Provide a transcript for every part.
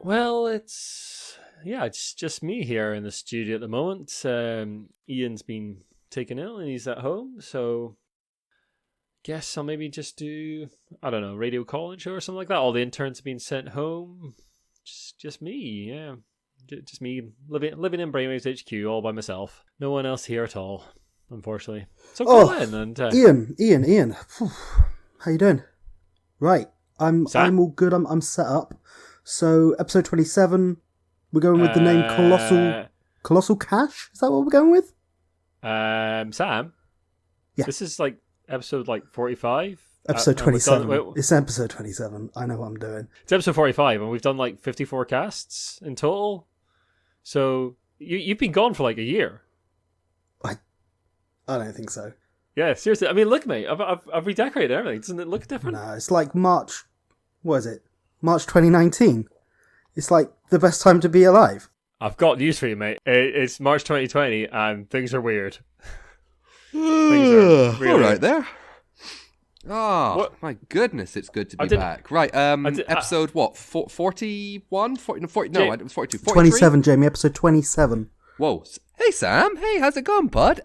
Well, it's just me here in the studio at the moment. Iain's been taken ill and he's at home, so guess I'll maybe just do, I don't know, radio call-in show or something like that. All the interns have been sent home. Just me, yeah. Just me living in Brainwaves HQ all by myself. No one else here at all, unfortunately. So call in and Iain. Phew. How you doing? Right, I'm all good. I'm set up. So episode 27, we're going with the name Colossal Cash. Is that what we're going with? Sam. Yeah. This is like episode 45. Episode 27. It's episode 27. I know what I'm doing. It's episode 45, and we've done 54 casts in total. So you've been gone for a year. I don't think so. Yeah, seriously. I mean, look, mate. I've redecorated everything. Doesn't it look different? No, it's like March. What is it? March 2019. It's like the best time to be alive. I've got news for you, mate. It's March 2020, and things are weird. Things are really all right there. Oh, my goodness, it's good to be back. Right, episode, 41? 40, no, it was 42. 43? 27, Jamie, episode 27. Whoa. Hey, Sam. Hey, how's it going, bud?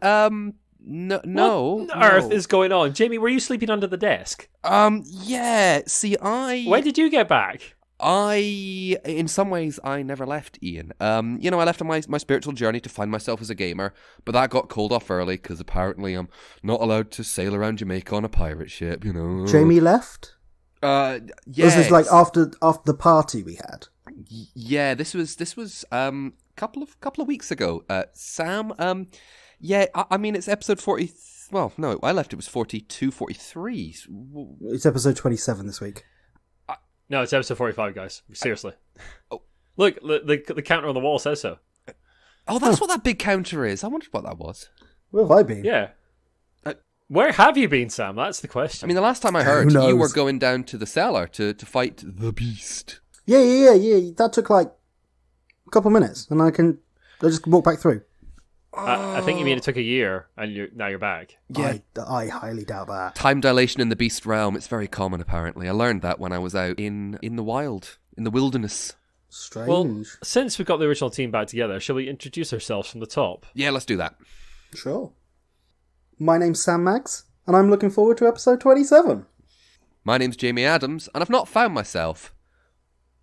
No. What on earth is going on? Jamie, were you sleeping under the desk? Yeah. See, When did you get back? In some ways, I never left, Iain. I left on my spiritual journey to find myself as a gamer, but that got called off early because apparently I'm not allowed to sail around Jamaica on a pirate ship, Jamie left? Yeah. Was this after the party we had? Yeah, this was couple of weeks ago. Sam, yeah, I mean, it's episode 40. Well, no, I left. It was 42, 43. It's episode 27 this week. No, it's episode 45, guys. Seriously. Look, the counter on the wall says so. Oh, that's what that big counter is. I wondered what that was. Where have I been? Yeah. Where have you been, Sam? That's the question. I mean, the last time I heard, you were going down to the cellar to fight the beast. Yeah. That took a couple minutes, and I just walk back through. I think you mean it took a year, and now you're back. Yeah, I highly doubt that. Time dilation in the beast realm, it's very common, apparently. I learned that when I was out in the wild, in the wilderness. Strange. Well, since we've got the original team back together, shall we introduce ourselves from the top? Yeah, let's do that. Sure. My name's Sam Max, and I'm looking forward to episode 27. My name's Jamie Adams, and I've not found myself,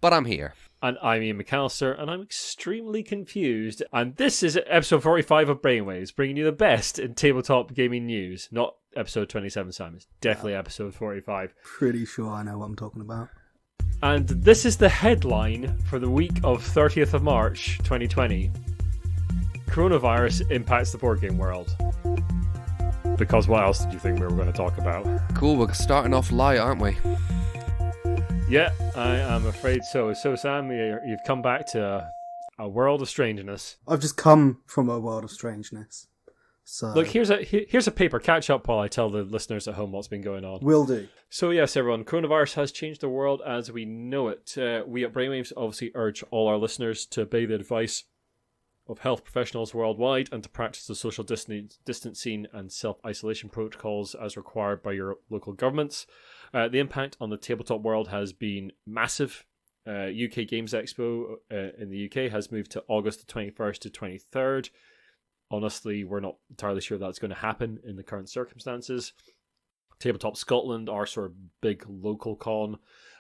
but I'm here. And I'm Iain McAllister, and I'm extremely confused. And this is episode 45 of Brainwaves, bringing you the best in tabletop gaming news. Not episode 27, Sam. It's definitely episode 45. Pretty sure I know what I'm talking about. And this is the headline for the week of 30th of March, 2020. Coronavirus impacts the board game world. Because what else did you think we were going to talk about? Cool, we're starting off light, aren't we? Yeah, I am afraid so. So, Sam, you've come back to a world of strangeness. I've just come from a world of strangeness. So look, here's a paper. Catch up while I tell the listeners at home what's been going on. Will do. So, yes, everyone, coronavirus has changed the world as we know it. We at Brainwaves obviously urge all our listeners to obey the advice of health professionals worldwide and to practice the social distancing and self-isolation protocols as required by your local governments. The impact on the tabletop world has been massive. UK Games Expo in the UK has moved to August the 21st to 23rd. Honestly, we're not entirely sure that's going to happen in the current circumstances. Tabletop Scotland, our sort of big local con,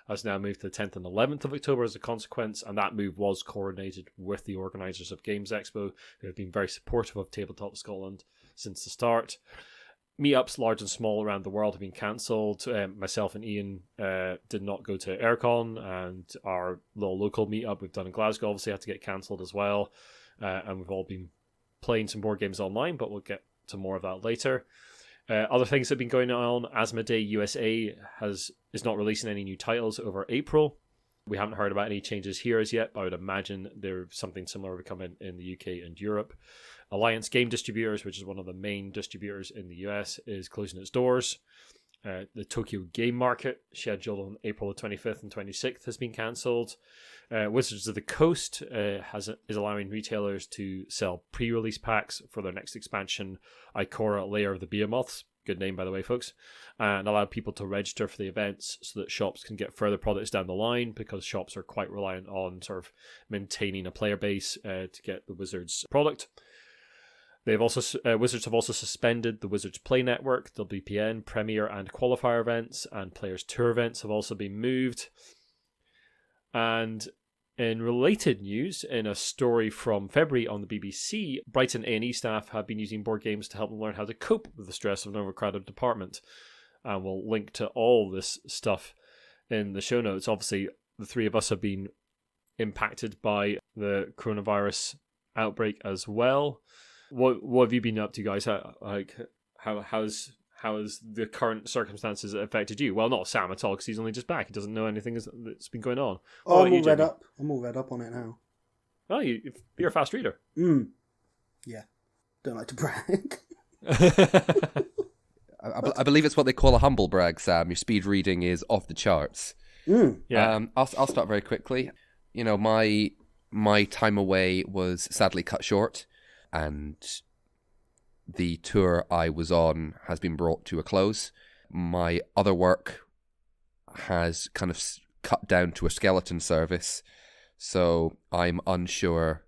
has now moved to the 10th and 11th of October as a consequence, and that move was coordinated with the organisers of Games Expo, who have been very supportive of Tabletop Scotland since the start. Meetups, large and small, around the world have been cancelled. Myself and Iain did not go to Aircon, and our little local meetup we've done in Glasgow obviously had to get cancelled as well. And we've all been playing some board games online, but we'll get to more of that later. Other things that have been going on, Asmodee USA is not releasing any new titles over April. We haven't heard about any changes here as yet, but I would imagine there's something similar will come in the UK and Europe. Alliance Game Distributors, which is one of the main distributors in the US, is closing its doors. The Tokyo Game Market, scheduled on April the 25th and 26th, has been cancelled. Wizards of the Coast is allowing retailers to sell pre-release packs for their next expansion, Ikora Lair of the Behemoths. good name by the way, folks, and allow people to register for the events so that shops can get further products down the line, because shops are quite reliant on sort of maintaining a player base to get the Wizards product. Wizards have also suspended the Wizards Play Network. The BPN, Premier, and Qualifier events and Players Tour events have also been moved. And in related news, in a story from February on the BBC, Brighton A&E staff have been using board games to help them learn how to cope with the stress of an overcrowded department. And we'll link to all this stuff in the show notes. Obviously, the three of us have been impacted by the coronavirus outbreak as well. What have you been up to, guys? How has the current circumstances affected you? Well, not Sam at all, because he's only just back. He doesn't know anything that's been going on. Oh, I'm all read up. I'm all read up on it now. Oh, you're a fast reader. Yeah. Don't like to brag. I believe it's what they call a humble brag, Sam. Your speed reading is off the charts. Yeah. I'll start very quickly. You know, my time away was sadly cut short, and the tour I was on has been brought to a close. My other work has kind of cut down to a skeleton service, so I'm unsure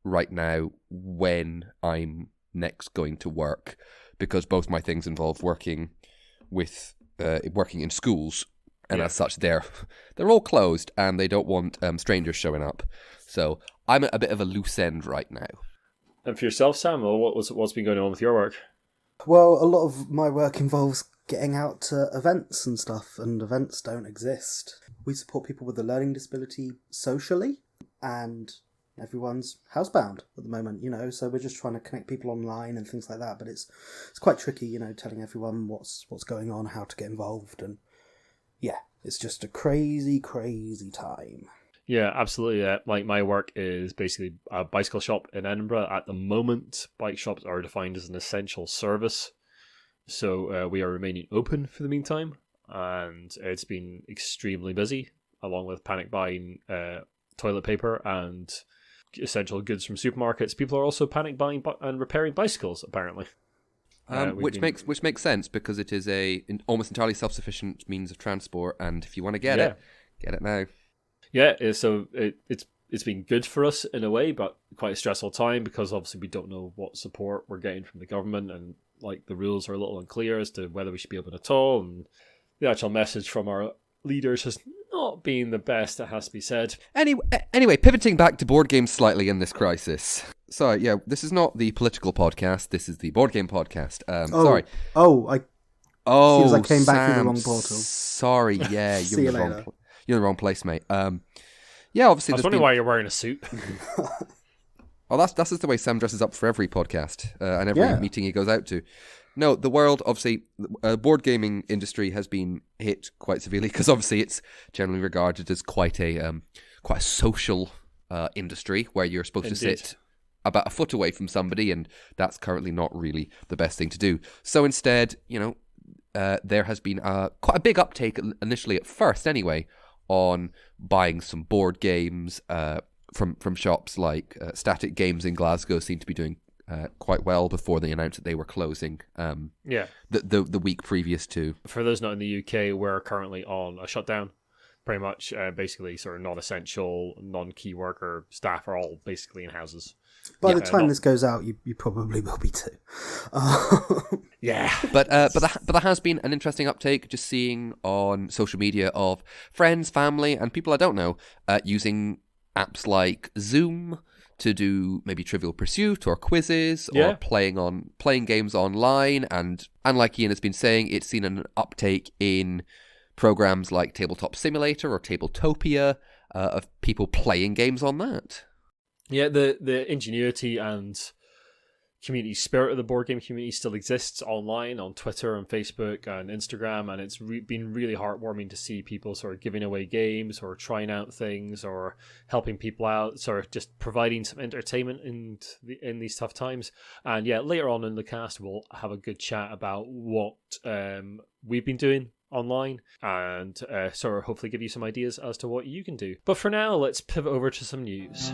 right now when I'm next going to work, because both my things involve working in schools, and as such they're all closed and they don't want strangers showing up. So I'm at a bit of a loose end right now. And for yourself, Sam, what's been going on with your work? Well, a lot of my work involves getting out to events and stuff, and events don't exist. We support people with a learning disability socially, and everyone's housebound at the moment, so we're just trying to connect people online and things like that, but it's quite tricky, telling everyone what's going on, how to get involved, and yeah, it's just a crazy, crazy time. Yeah, absolutely. Like, my work is basically a bicycle shop in Edinburgh. At the moment, bike shops are defined as an essential service. So we are remaining open for the meantime. And it's been extremely busy, along with panic buying toilet paper and essential goods from supermarkets. People are also panic buying and repairing bicycles, apparently. Which makes sense, because it is an almost entirely self-sufficient means of transport. And if you want to get it now. Yeah, so it's been good for us in a way, but quite a stressful time, because obviously we don't know what support we're getting from the government, and like the rules are a little unclear as to whether we should be open at all, and the actual message from our leaders has not been the best, it has to be said. Anyway, pivoting back to board games slightly in this crisis. Sorry, yeah, this is not the political podcast, this is the board game podcast. Sorry. Seems I came back through the wrong portal. Sorry, yeah, See you later. You're in the wrong place, mate. Yeah, obviously. I was wondering why you're wearing a suit. Oh, that's just the way Sam dresses up for every podcast and every meeting he goes out to. No, the world, obviously, board gaming industry has been hit quite severely, because obviously it's generally regarded as quite a social industry, where you're supposed to sit about a foot away from somebody, and that's currently not really the best thing to do. So instead, there has been quite a big uptake initially, at first anyway, on buying some board games from shops like Static Games in Glasgow. Seem to be doing quite well before they announced that they were closing. The week previous to. For those not in the UK, we're currently on a shutdown. Pretty much, basically, sort of non-essential, non-key worker staff are all basically in houses. By the time this goes out, you probably will be too. Yeah, but there has been an interesting uptake, just seeing on social media, of friends, family, and people I don't know using apps like Zoom to do maybe Trivial Pursuit or quizzes, or playing games online. And like Iain has been saying, it's seen an uptake in programs like Tabletop Simulator or Tabletopia, of people playing games on that. Yeah, the ingenuity and community spirit of the board game community still exists online on Twitter and Facebook and Instagram, and it's been really heartwarming to see people sort of giving away games or trying out things or helping people out, sort of just providing some entertainment in these tough times. And yeah, later on in the cast we'll have a good chat about what we've been doing online, and sort of hopefully give you some ideas as to what you can do. But for now, let's pivot over to some news.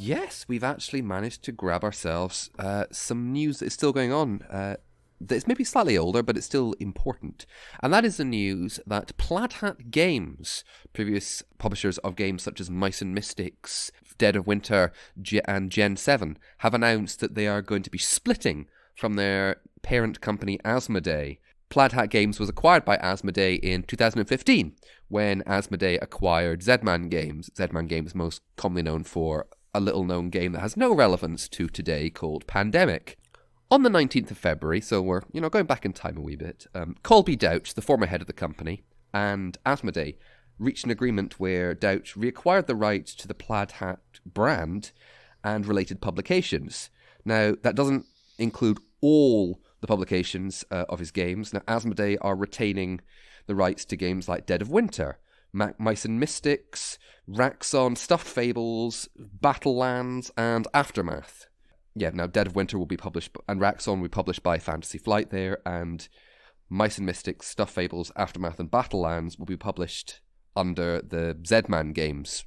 Yes, we've actually managed to grab ourselves some news that is still going on. That's maybe slightly older, but it's still important. And that is the news that Plaid Hat Games, previous publishers of games such as Mice and Mystics, Dead of Winter, and Gen 7, have announced that they are going to be splitting from their parent company Asmodee. Plaid Hat Games was acquired by Asmodee in 2015, when Asmodee acquired Z-Man Games. Z-Man Games most commonly known for a little-known game that has no relevance to today called Pandemic. On the 19th of February, so we're going back in time a wee bit, Colby Douch, the former head of the company, and Asmodee reached an agreement where Douch reacquired the rights to the Plaid Hat brand and related publications. Now, that doesn't include all the publications of his games. Now, Asmodee are retaining the rights to games like Dead of Winter, Mice and Mystics, Raxon, Stuffed Fables, Battlelands, and Aftermath. Yeah, now Dead of Winter will be published, and Raxon will be published by Fantasy Flight there, and Mice and Mystics, Stuffed Fables, Aftermath, and Battlelands will be published under the Z-Man Games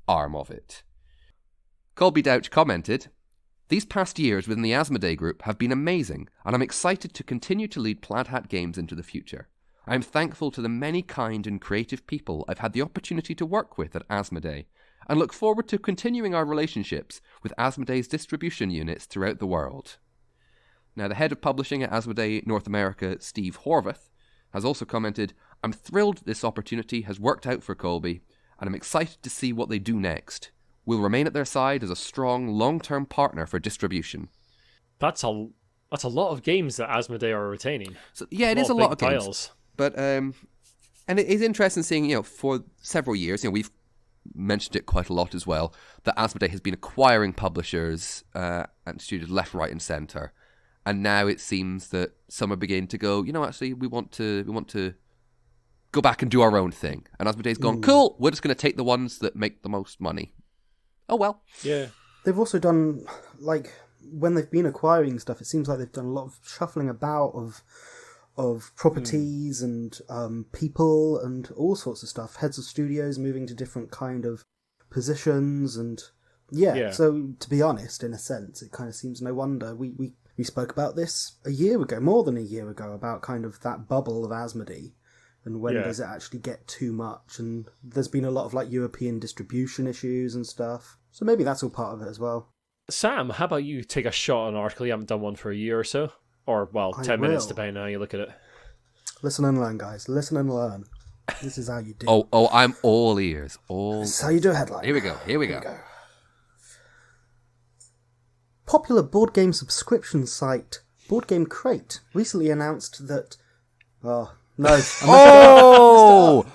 arm of it. Colby Douch commented, "These past years within the Asmodee Group have been amazing, and I'm excited to continue to lead Plaid Hat Games into the future. I am thankful to the many kind and creative people I've had the opportunity to work with at Asmodee, and look forward to continuing our relationships with Asmodee's distribution units throughout the world." Now, the head of publishing at Asmodee North America, Steve Horvath, has also commented, "I'm thrilled this opportunity has worked out for Colby, and I'm excited to see what they do next. We'll remain at their side as a strong, long-term partner for distribution." That's a lot of games that Asmodee are retaining. So, yeah, it is a lot of games. Titles. But, and it is interesting seeing, for several years, we've mentioned it quite a lot as well, that Asmodee has been acquiring publishers and studios left, right, and centre, and now it seems that some are beginning to go, actually, we want to go back and do our own thing. And Asmodee's gone, cool, we're just going to take the ones that make the most money. Oh well. Yeah. They've also done, when they've been acquiring stuff, it seems like they've done a lot of shuffling about of properties and people and all sorts of stuff. Heads of studios moving to different kind of positions, and yeah. So to be honest, in a sense, it kind of seems no wonder. We spoke about this a year ago, more than a year ago, about kind of that bubble of Asmodee and when does it actually get too much. And there's been a lot of European distribution issues and stuff. So maybe that's all part of it as well. Sam, how about you take a shot on an article? You haven't done one for a year or so. Or, 10 minutes depending on how you look at it. Listen and learn, guys. Listen and learn. This is how you do. Oh, I'm all ears. This is how you do a headline. Here we go. Popular board game subscription site Boardgame Crate recently announced that... Oh, no.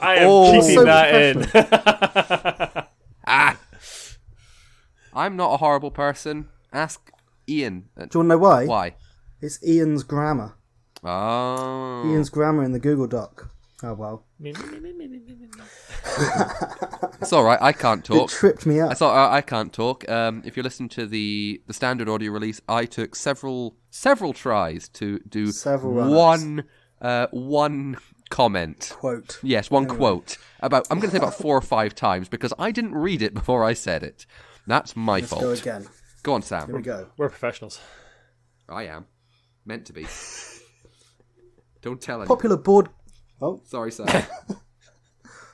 I am keeping that in. I'm not a horrible person. Ask Iain. Do you want to know why? Why? It's Ian's grammar. Oh. Ian's grammar in the Google Doc. Oh, well. It's all right. I can't talk. It tripped me up. It's all right. I can't talk. If you listen to the standard audio release, I took several tries to do one comment. Quote. Yes, one quote. I'm going to say about 4 or 5 times because I didn't read it before I said it. That's my fault. Let's go again. Go on, Sam. Here we go. We're professionals. I am. Meant to be. Don't tell anyone. Popular board... Oh. Sorry, Sam.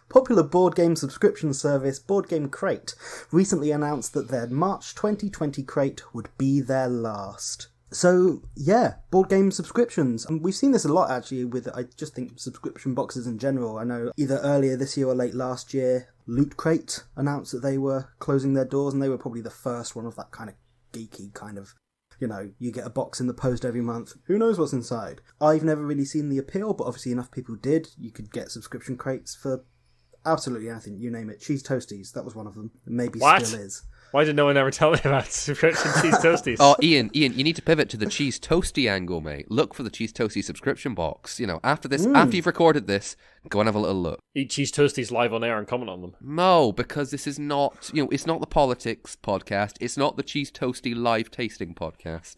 Popular board game subscription service Boardgame Crate recently announced that their March 2020 crate would be their last. So, yeah, board game subscriptions. And we've seen this a lot, actually, with, I just think, subscription boxes in general. I know either earlier this year or late last year, Loot Crate announced that they were closing their doors, and they were probably the first one of that kind of geeky kind of, you get a box in the post every month. Who knows what's inside? I've never really seen the appeal, but obviously enough people did. You could get subscription crates for absolutely anything, you name it. Cheese Toasties, that was one of them. Maybe still is. Why did no one ever tell me about subscription cheese toasties? Oh, Iain, you need to pivot to the cheese toasty angle, mate. Look for the cheese toasty subscription box. After this, after you've recorded this, go and have a little look. Eat cheese toasties live on air and comment on them. No, because this is not, it's not the politics podcast. It's not the cheese toasty live tasting podcast.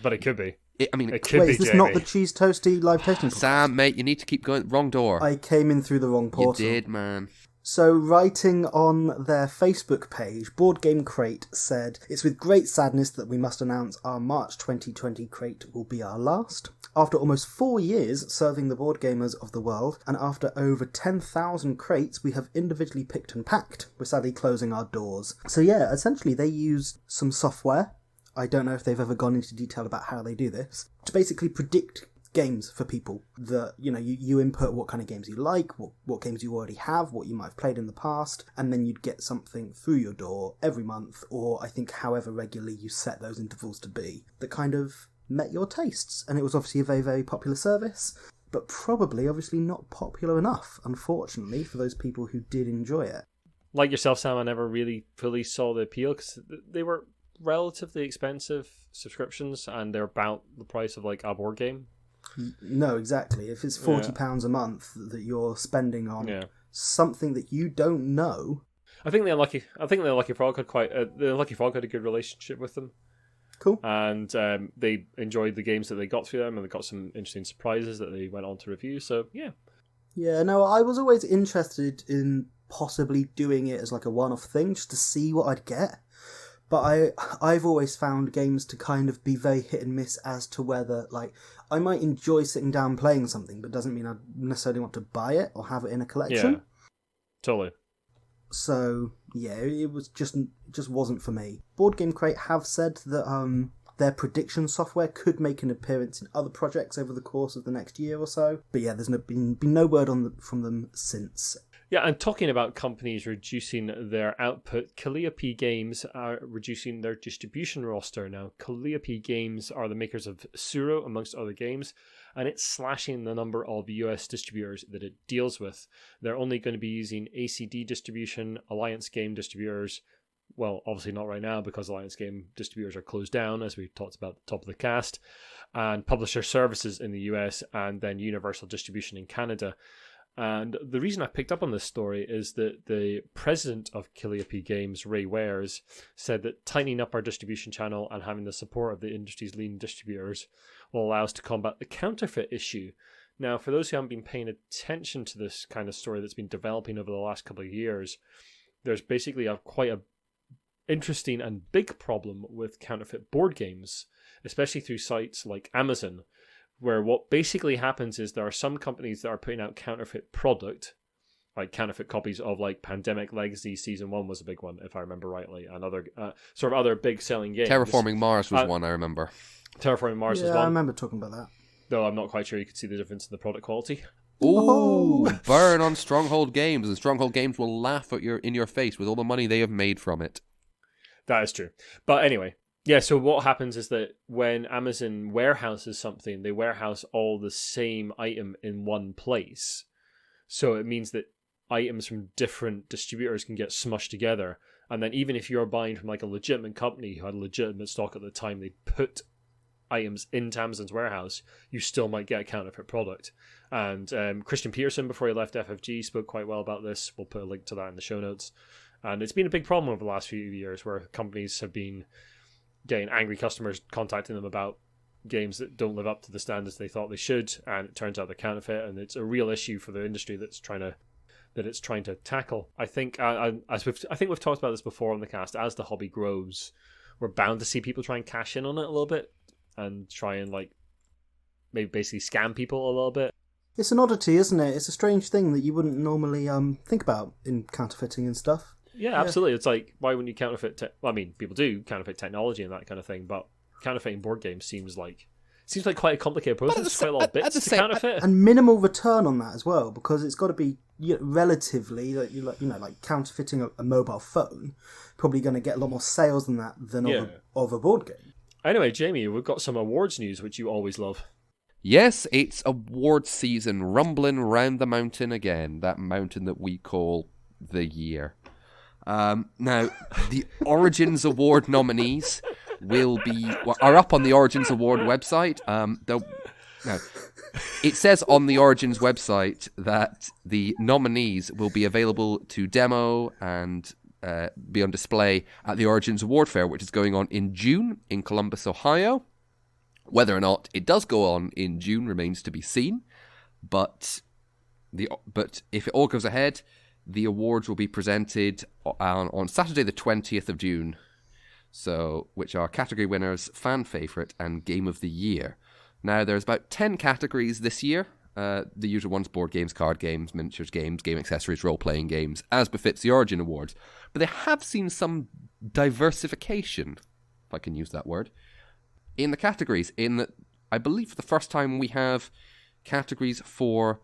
But it could be. It could be. Is this not the cheese toasty live tasting podcast? Sam, mate, you need to keep going. Wrong door. I came in through the wrong portal. You did, man. So, writing on their Facebook page, Board Game Crate said, "It's with great sadness that we must announce our March 2020 crate will be our last. After almost 4 years serving the board gamers of the world, and after over 10,000 crates we have individually picked and packed, we're sadly closing our doors." So yeah, essentially they used some software, I don't know if they've ever gone into detail about how they do this, to basically predict games for people. That you input what kind of games you like, what games you already have, what you might have played in the past, and then you'd get something through your door every month, or I think however regularly you set those intervals to be, that kind of met your tastes. And it was obviously a very, very popular service, but probably obviously not popular enough, unfortunately, for those people who did enjoy it. Like yourself, Sam, I never really fully saw the appeal because they were relatively expensive subscriptions and they're about the price of like a board game. No, exactly. If it's £40 a month that you're spending on something that you don't know, I think the Unlucky Frog had a good relationship with them. Cool. And they enjoyed the games that they got through them, and they got some interesting surprises that they went on to review. So yeah. Yeah. No, I was always interested in possibly doing it as like a one-off thing, just to see what I'd get. But I've always found games to kind of be very hit and miss as to whether, like, I might enjoy sitting down playing something, but doesn't mean I necessarily want to buy it or have it in a collection. Yeah, totally. So, yeah, it was just wasn't for me. Board Game Crate have said that their prediction software could make an appearance in other projects over the course of the next year or so. But yeah, there's been no word from them since. Yeah, and talking about companies reducing their output, Calliope Games are reducing their distribution roster. Now, Calliope Games are the makers of Suro, amongst other games, and it's slashing the number of US distributors that it deals with. They're only going to be using ACD distribution, Alliance Game distributors. Well, obviously not right now because Alliance Game distributors are closed down, as we talked about at the top of the cast, and Publisher Services in the US, and then Universal Distribution in Canada. And the reason I picked up on this story is that the president of Calliope Games, Ray Wares, said that tightening up our distribution channel and having the support of the industry's leading distributors will allow us to combat the counterfeit issue. Now, for those who haven't been paying attention to this kind of story that's been developing over the last couple of years, there's basically quite a interesting and big problem with counterfeit board games, especially through sites like Amazon, where what basically happens is there are some companies that are putting out counterfeit product, like counterfeit copies of like Pandemic Legacy Season 1 was a big one, if I remember rightly, and other sort of other big selling games. Terraforming Mars was one I remember. Terraforming Mars was one. Yeah, I remember talking about that. Though I'm not quite sure you could see the difference in the product quality. Ooh, burn on Stronghold Games, and Stronghold Games will laugh in your face with all the money they have made from it. That is true. But anyway, yeah, so what happens is that when Amazon warehouses something, they warehouse all the same item in one place. So it means that items from different distributors can get smushed together. And then even if you're buying from like a legitimate company who had legitimate stock at the time they put items into Amazon's warehouse, you still might get a counterfeit product. And Christian Peterson, before he left FFG, spoke quite well about this. We'll put a link to that in the show notes. And it's been a big problem over the last few years where companies have been getting angry customers contacting them about games that don't live up to the standards they thought they should, and it turns out they're counterfeit, and it's a real issue for the industry that's trying to tackle. I think we've talked about this before on the cast. As the hobby grows, we're bound to see people try and cash in on it a little bit and try and like maybe basically scam people a little bit. It's an oddity, isn't it? It's a strange thing that you wouldn't normally think about in counterfeiting and stuff. Yeah, absolutely. It's like, why wouldn't you counterfeit? People do counterfeit technology and that kind of thing, but counterfeiting board games seems like quite a complicated process. Quite a lot of bits to counterfeit, and minimal return on that as well, because it's got to be relatively like counterfeiting a mobile phone. Probably going to get a lot more sales than that of a board game. Anyway, Jamie, we've got some awards news, which you always love. Yes, it's award season, rumbling round the mountain again. That mountain that we call the year. Now, the Origins Award nominees are up on the Origins Award website. It says on the Origins website that the nominees will be available to demo and be on display at the Origins Award Fair, which is going on in June in Columbus, Ohio. Whether or not it does go on in June remains to be seen. But if it all goes ahead, The awards will be presented on Saturday the 20th of June, so which are category winners, fan favourite, and game of the year. Now, there's about 10 categories this year. The usual ones: board games, card games, miniatures games, game accessories, role-playing games, as befits the Origin Awards. But they have seen some diversification, if I can use that word, in the categories. In that, I believe for the first time we have categories for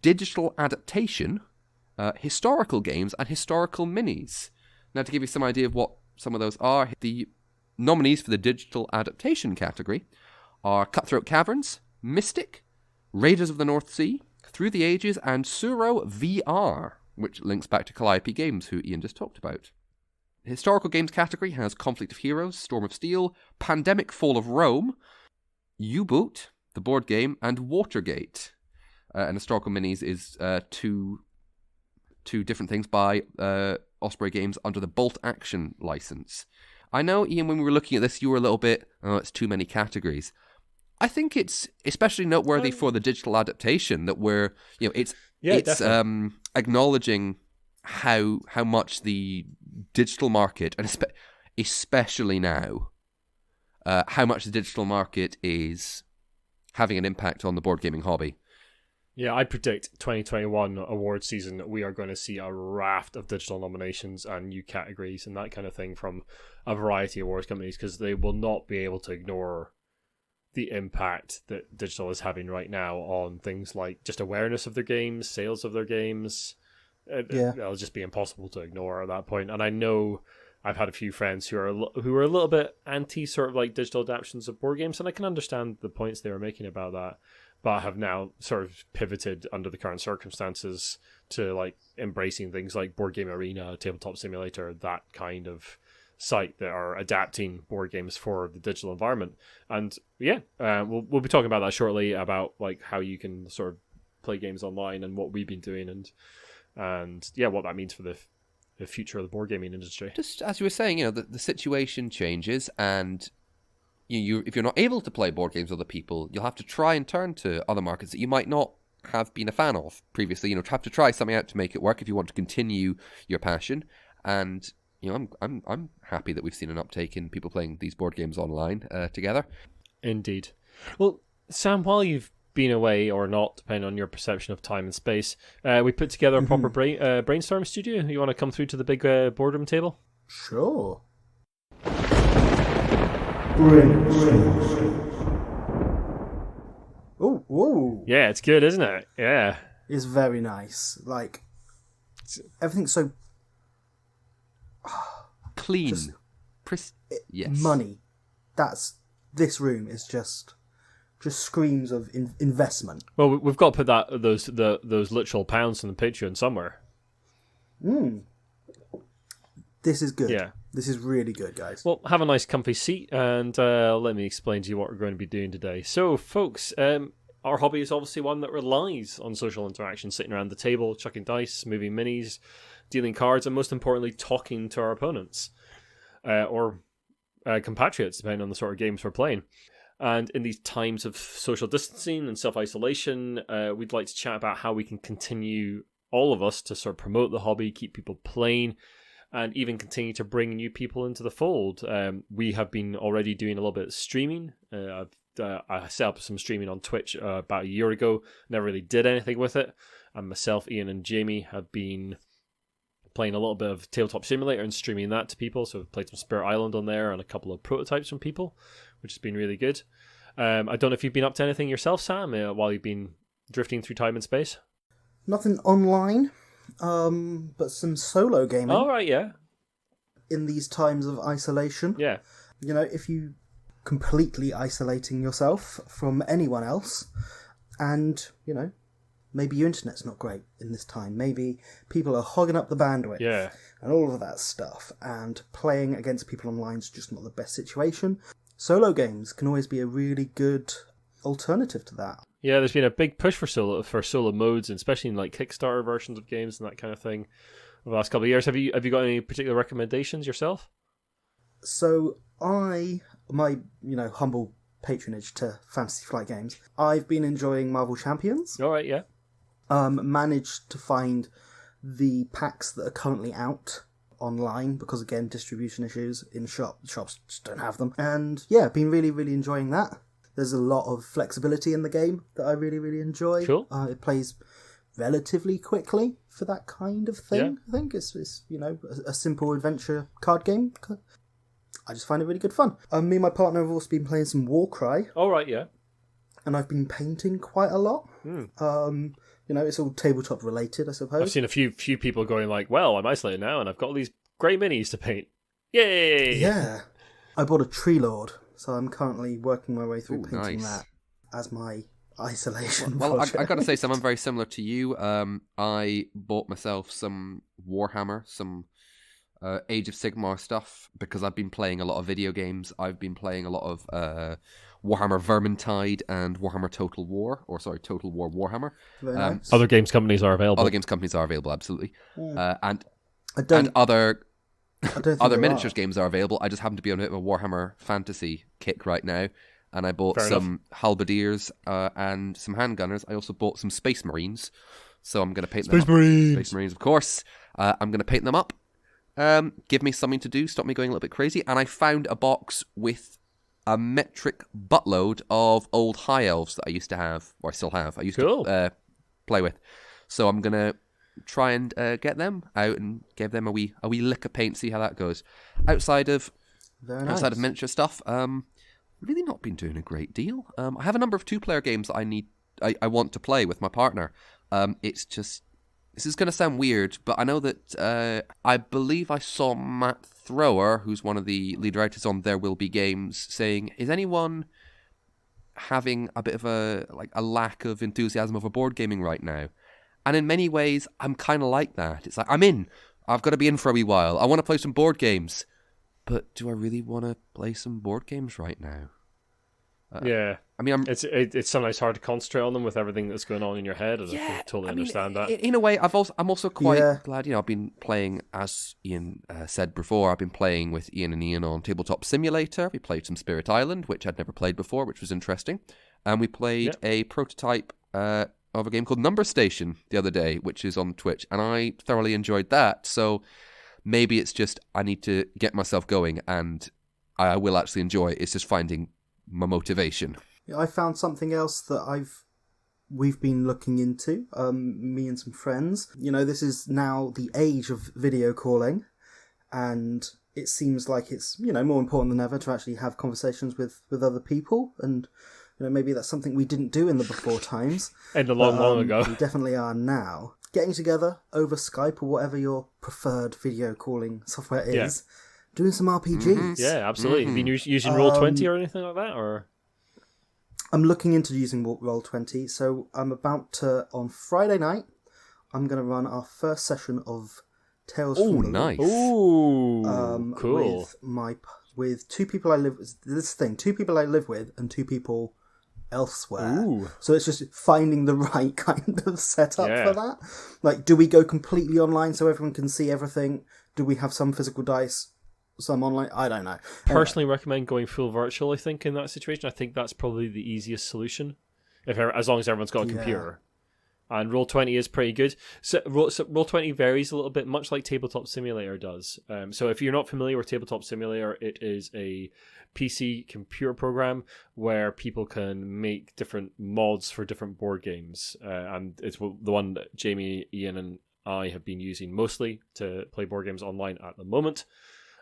digital adaptation, historical games, and historical minis. Now, to give you some idea of what some of those are, the nominees for the digital adaptation category are Cutthroat Caverns, Mystic, Raiders of the North Sea, Through the Ages, and Suro VR, which links back to Calliope Games, who Iain just talked about. The historical games category has Conflict of Heroes, Storm of Steel, Pandemic Fall of Rome, U-Boot, the board game, and Watergate. And historical minis is two different things by Osprey Games under the Bolt Action license. I know, Iain, when we were looking at this, you were a little bit, it's too many categories. I think it's especially noteworthy for the digital adaptation that we're, it's acknowledging how much the digital market, and especially now, how much the digital market is having an impact on the board gaming hobby. Yeah, I predict 2021 award season, we are going to see a raft of digital nominations and new categories and that kind of thing from a variety of awards companies, because they will not be able to ignore the impact that digital is having right now on things like just awareness of their games, sales of their games. It'll just be impossible to ignore at that point. And I know I've had a few friends who are a little bit anti sort of like digital adaptations of board games, and I can understand the points they were making about that, but have now sort of pivoted under the current circumstances to like embracing things like Board Game Arena, Tabletop Simulator, that kind of site that are adapting board games for the digital environment. And we'll be talking about that shortly, about like how you can sort of play games online and what we've been doing and what that means for the future of the board gaming industry. Just as you were saying, the situation changes, and you if you're not able to play board games with other people, you'll have to try and turn to other markets that you might not have been a fan of previously. Have to try something out to make it work if you want to continue your passion. And I'm happy that we've seen an uptake in people playing these board games online together. Indeed. Well, Sam, while you've been away or not, depending on your perception of time and space, we put together a proper brainstorm studio. You want to come through to the big boardroom table? Sure. Oh, yeah, it's good, isn't it? Yeah, it's very nice. Like everything's so clean, yes. Money. This room is just screams of investment. Well, we've got to put those literal pounds in the Patreon somewhere. This is good. Yeah. This is really good, guys. Well, have a nice comfy seat and let me explain to you what we're going to be doing today. So, folks, our hobby is obviously one that relies on social interaction, sitting around the table, chucking dice, moving minis, dealing cards, and most importantly, talking to our opponents or compatriots, depending on the sort of games we're playing. And in these times of social distancing and self-isolation, we'd like to chat about how we can continue, all of us, to sort of promote the hobby, keep people playing, and even continue to bring new people into the fold. We have been already doing a little bit of streaming. I set up some streaming on Twitch about a year ago, never really did anything with it. And myself, Iain, and Jamie have been playing a little bit of Tabletop Simulator and streaming that to people. So we've played some Spirit Island on there and a couple of prototypes from people, which has been really good. I don't know if you've been up to anything yourself, Sam, while you've been drifting through time and space. Nothing online, but some solo gaming. Oh, right, yeah. In these times of isolation. Yeah. If you completely isolating yourself from anyone else, and, maybe your internet's not great in this time. Maybe people are hogging up the bandwidth. Yeah. And all of that stuff. And playing against people online is just not the best situation. Solo games can always be a really good alternative to that. Yeah, there's been a big push for solo modes, and especially in like Kickstarter versions of games and that kind of thing over the last couple of years. Have you got any particular recommendations yourself? So my humble patronage to Fantasy Flight Games, I've been enjoying Marvel Champions. All right, yeah. Managed to find the packs that are currently out online, because again, distribution issues in shops just don't have them. And yeah, been really, really enjoying that. There's a lot of flexibility in the game that I really, really enjoy. Cool. It plays relatively quickly for that kind of thing. Yeah. I think it's a simple adventure card game. I just find it really good fun. Me and my partner have also been playing some Warcry. All right, yeah. And I've been painting quite a lot. It's all tabletop related, I suppose. I've seen a few people going like, well, I'm isolated now and I've got all these great minis to paint. Yay! Yeah. I bought a Tree Lord, so I'm currently working my way through painting nice. that as my isolation Well, I got to say, project. I'm very similar to you. I bought myself some Warhammer, some Age of Sigmar stuff, because I've been playing a lot of video games. I've been playing a lot of Warhammer Vermintide and Warhammer Total War Warhammer. Very nice. Other games companies are available. Other games companies are available, absolutely. Yeah. And I don't other think other there miniatures are. games are available. I just happen to be on a bit of a Warhammer fantasy kick right now. And I bought Fair some halberdiers and some handgunners. I also bought some Space Marines. So I'm going to paint them up. Space Marines, of course. I'm going to paint them up. Give me something to do. Stop me going a little bit crazy. And I found a box with a metric buttload of old high elves that I used to have, or I still have. I used to play with. So I'm going to try and get them out and give them a wee lick of paint, see how that goes. Outside of miniature stuff, really not been doing a great deal. I have a number of 2-player games that I want to play with my partner. It's just, this is going to sound weird, but I know that I believe I saw Matt Thrower, who's one of the lead writers on There Will Be Games, saying, is anyone having a bit of a lack of enthusiasm over board gaming right now? And in many ways, I'm kind of like that. It's like, I'm in. I've got to be in for a wee while. I want to play some board games. But do I really want to play some board games right now? Yeah. I mean, it's sometimes hard to concentrate on them with everything that's going on in your head, and I can totally understand that. In a way, I'm also quite glad. I've been playing, as Iain said before, I've been playing with Iain and Iain on Tabletop Simulator. We played some Spirit Island, which I'd never played before, which was interesting. And we played a prototype of a game called Number Station the other day, which is on Twitch, and I thoroughly enjoyed that. So maybe it's just I need to get myself going, and I will actually enjoy it. It's just finding my motivation. I found something else that we've been looking into, me and some friends. This is now the age of video calling, and it seems like it's more important than ever to actually have conversations with other people, and maybe that's something we didn't do in the before times. And long ago. We definitely are now. Getting together over Skype or whatever your preferred video calling software is, doing some RPGs. Mm-hmm. Yeah, absolutely. Have you been using Roll20 or anything like that? Or I'm looking into using Roll20, so I'm about to, on Friday night, I'm going to run our first session of Tales from the Loop. Nice. Ooh, cool. With 2 people I live with. This thing, 2 people I live with and 2 people elsewhere. Ooh. So it's just finding the right kind of setup for that. Like, do we go completely online so everyone can see everything? Do we have some physical dice, some online? I don't know. Personally recommend going full virtual, I think, in that situation. I think that's probably the easiest solution, as long as everyone's got a computer. And Roll20 is pretty good. So Roll20 varies a little bit, much like Tabletop Simulator does. So if you're not familiar with Tabletop Simulator, it is a PC computer program where people can make different mods for different board games. And it's the one that Jamie, Iain, and I have been using mostly to play board games online at the moment.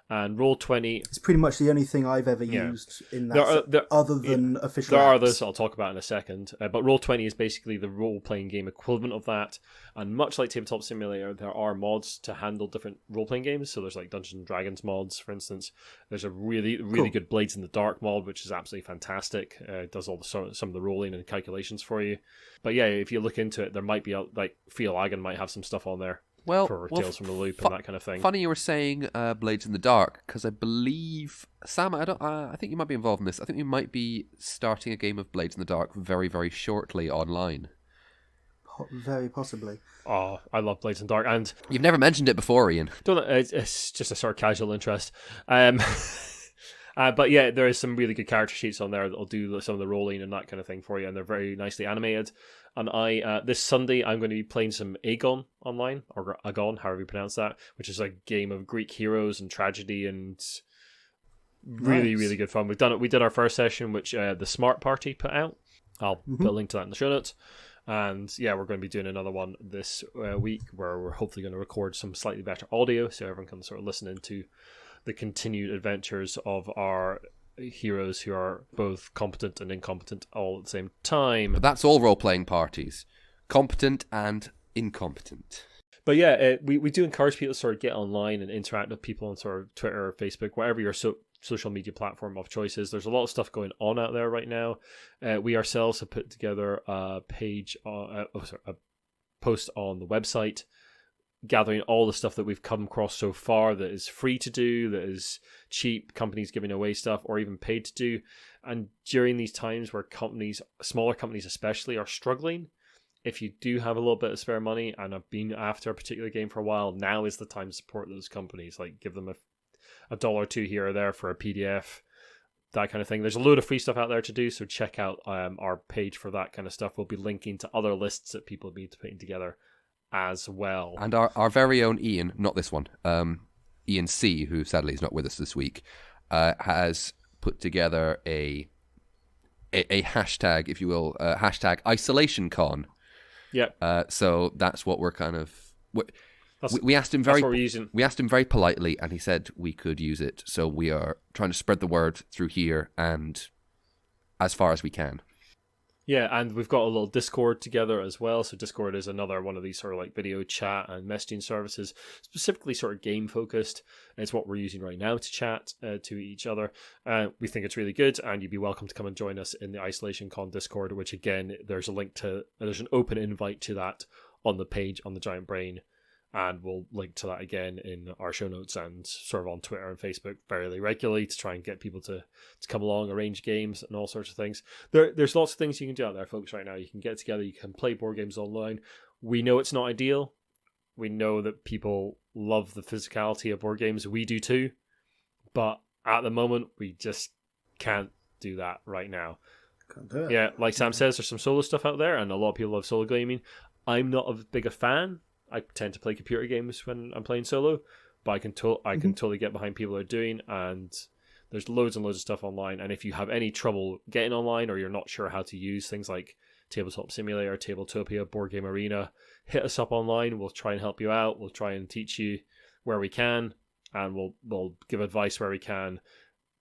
And Roll20... It's pretty much the only thing I've ever used in that, other than official There apps. are others I'll talk about in a second. But Roll20 is basically the role-playing game equivalent of that. And much like Tabletop Simulator, there are mods to handle different role-playing games. So there's like Dungeons & Dragons mods, for instance. There's a really good Blades in the Dark mod, which is absolutely fantastic. It does all some of the rolling and calculations for you. But yeah, if you look into it, there might be, Fialagan might have some stuff on there. For Tales from the Loop and that kind of thing. Funny you were saying Blades in the Dark, because I believe, Sam, I think you might be involved in this. I think you might be starting a game of Blades in the Dark very, very shortly online. Very possibly. Oh, I love Blades in the Dark. And you've never mentioned it before, Iain. It's just a sort of casual interest. And But yeah, there is some really good character sheets on there that'll do some of the rolling and that kind of thing for you, and they're very nicely animated. And this Sunday, I'm going to be playing some Aegon online, or Agon, however you pronounce that, which is a game of Greek heroes and tragedy, and really, really good fun. We've done it. We did our first session, which the Smart Party put out. I'll put a link to that in the show notes. And yeah, we're going to be doing another one this week, where we're hopefully going to record some slightly better audio, so everyone can sort of listen into the continued adventures of our heroes who are both competent and incompetent all at the same time. But that's all role-playing parties. Competent and incompetent. But yeah, we do encourage people to sort of get online and interact with people on sort of Twitter or Facebook, whatever your social media platform of choice is. There's a lot of stuff going on out there right now. We ourselves have put together a post on the website gathering all the stuff that we've come across so far that is free to do, that is cheap, companies giving away stuff, or even paid to do. And during these times where companies, smaller companies especially, are struggling, if you do have a little bit of spare money and have been after a particular game for a while, now is the time to support those companies. Like, give them a dollar or two here or there for a PDF, that kind of thing. There's a load of free stuff out there to do, so check out our page for that kind of stuff. We'll be linking to other lists that people have been putting together as well. And our very own Iain, not this one, Iain C, who sadly is not with us this week, has put together a hashtag, if you will, hashtag IsolationCon. Yeah. So that's what we're kind of... We asked him we asked him very politely, and he said we could use it. So we are trying to spread the word through here and as far as we can. Yeah, and we've got a little Discord together as well. So Discord is another one of these sort of like video chat and messaging services, specifically sort of game focused. And it's what we're using right now to chat to each other. We think it's really good, and you'd be welcome to come and join us in the Isolation Con Discord, which again, there's an open invite to that on the page on the Giant Brain. And we'll link to that again in our show notes and sort of on Twitter and Facebook fairly regularly to try and get people to come along, arrange games and all sorts of things. There's lots of things you can do out there, folks, right now. You can get together, you can play board games online. We know it's not ideal. We know that people love the physicality of board games. We do too. But at the moment, we just can't do that right now. Can't do it. Yeah, like Sam says, there's some solo stuff out there, and a lot of people love solo gaming. I'm not as big a fan. I tend to play computer games when I'm playing solo, but I can totally get behind people who are doing, and there's loads and loads of stuff online. And if you have any trouble getting online, or you're not sure how to use things like Tabletop Simulator, Tabletopia, Board Game Arena, hit us up online. We'll try and help you out. We'll try and teach you where we can, and we'll give advice where we can.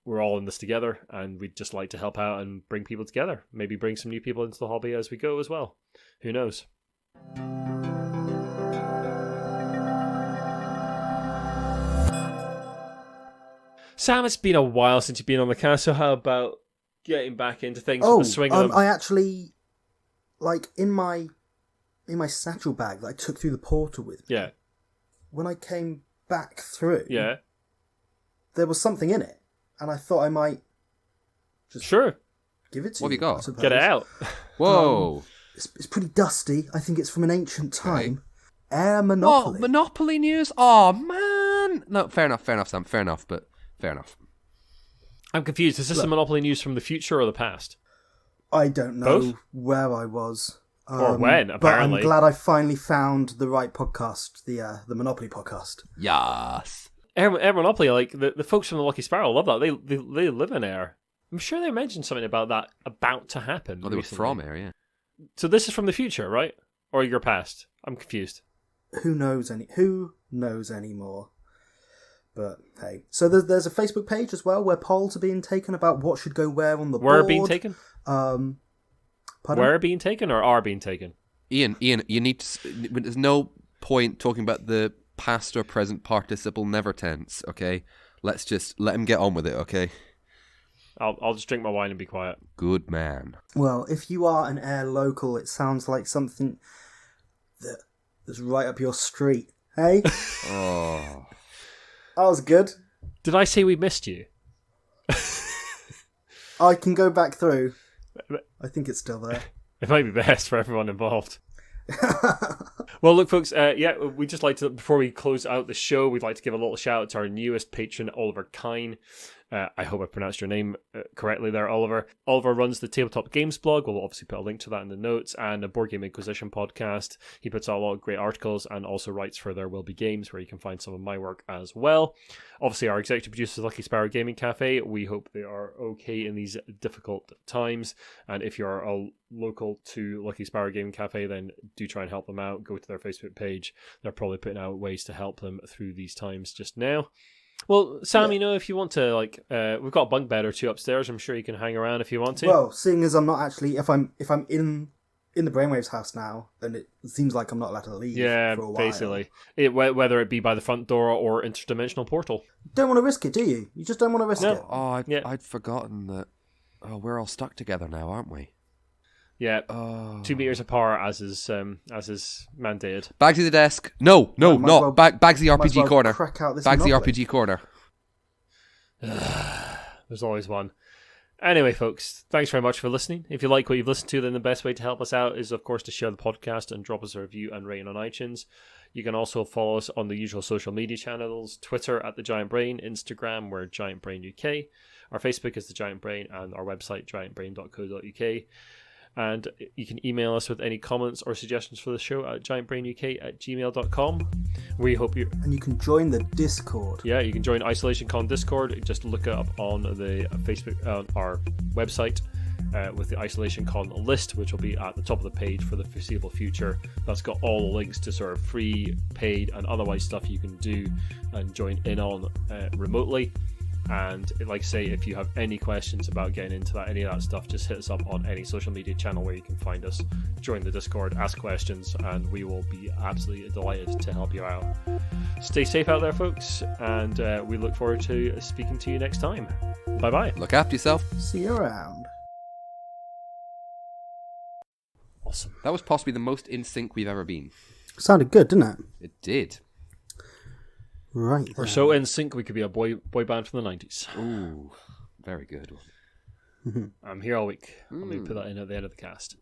We're all in this together, and we'd just like to help out and bring people together. Maybe bring some new people into the hobby as we go as well. Who knows? Sam, it's been a while since you've been on the cast, so how about getting back into things with the swing of them? I actually, like, in my satchel bag that I took through the portal with me, when I came back through, there was something in it, and I thought I might just give it to you. What have you got? Get it out. Whoa. It's pretty dusty. I think it's from an ancient time. Air Monopoly. What? Monopoly news? Oh, man. No, fair enough, Sam. Fair enough, but... Fair enough. I'm confused. Is this a Monopoly news from the future or the past? I don't know Both? where I was. Or when, apparently. But I'm glad I finally found the right podcast, the Monopoly podcast. Yes. Air Monopoly, like, the folks from the Lucky Sparrow love that. They live in Air. I'm sure they mentioned something about that about to happen. Oh, they recently. were from Air, yeah. So this is from the future, right? Or your past? I'm confused. Who knows anymore? But hey, so there's a Facebook page as well where polls are being taken about what should go where on the board. Where being taken? Pardon? Where being taken or are being taken? Iain, you need to... There's no point talking about the past or present participle never tense, okay? Let's just let him get on with it, okay? I'll just drink my wine and be quiet. Good man. Well, if you are an Air local, it sounds like something that's right up your street. Hey? Oh... That was good. Did I say we missed you? I can go back through. I think it's still there. It might be best for everyone involved. Well, look, folks, we'd just like to, before we close out the show, we'd like to give a little shout out to our newest patron, Oliver Kine. I hope I pronounced your name correctly there, Oliver. Oliver runs the Tabletop Games blog. We'll obviously put a link to that in the notes, and a Board Game Inquisition podcast. He puts out a lot of great articles and also writes for There Will Be Games, where you can find some of my work as well. Obviously, our executive producer is Lucky Sparrow Gaming Cafe. We hope they are okay in these difficult times, and if you're a local to Lucky Sparrow Gaming Cafe, then do try and help them out. Go to their Facebook page. They're probably putting out ways to help them through these times just now. Well, Sam, if you want to, we've got a bunk bed or two upstairs. I'm sure you can hang around if you want to. Well, seeing as I'm not actually, if I'm in the Brainwaves house now, then it seems like I'm not allowed to leave for a while. Basically. Whether it be by the front door or interdimensional portal. Don't want to risk it, do you? You just don't want to risk it. Oh, I'd forgotten that. Oh, we're all stuck together now, aren't we? Yeah, 2 meters apart as is mandated. Back to the desk. No, not Bagsy RPG corner. Bagsy RPG corner. There's always one. Anyway, folks, thanks very much for listening. If you like what you've listened to, then the best way to help us out is, of course, to share the podcast and drop us a review and rating on iTunes. You can also follow us on the usual social media channels: Twitter at The Giant Brain, Instagram, we're Giant Brain UK. Our Facebook is The Giant Brain, and our website, giantbrain.co.uk. And you can email us with any comments or suggestions for the show at giantbrainuk@gmail.com. We hope you... And you can join the Discord. Yeah, you can join Isolation Con Discord. Just look it up on the Facebook, our website, with the Isolation Con list, which will be at the top of the page for the foreseeable future. That's got all the links to sort of free, paid, and otherwise stuff you can do and join in on remotely. And like I say, if you have any questions about getting into that, any of that stuff, just hit us up on any social media channel where you can find us. Join the Discord, ask questions, and we will be absolutely delighted to help you out. Stay safe out there, folks, and we look forward to speaking to you next time. Bye-bye. Look after yourself. See you around. Awesome. That was possibly the most in sync we've ever been. Sounded good, didn't it? It did. Right. We're so in sync we could be a boy band from the 90s. Ooh, very good one. I'm here all week. Let me put that in at the end of the cast.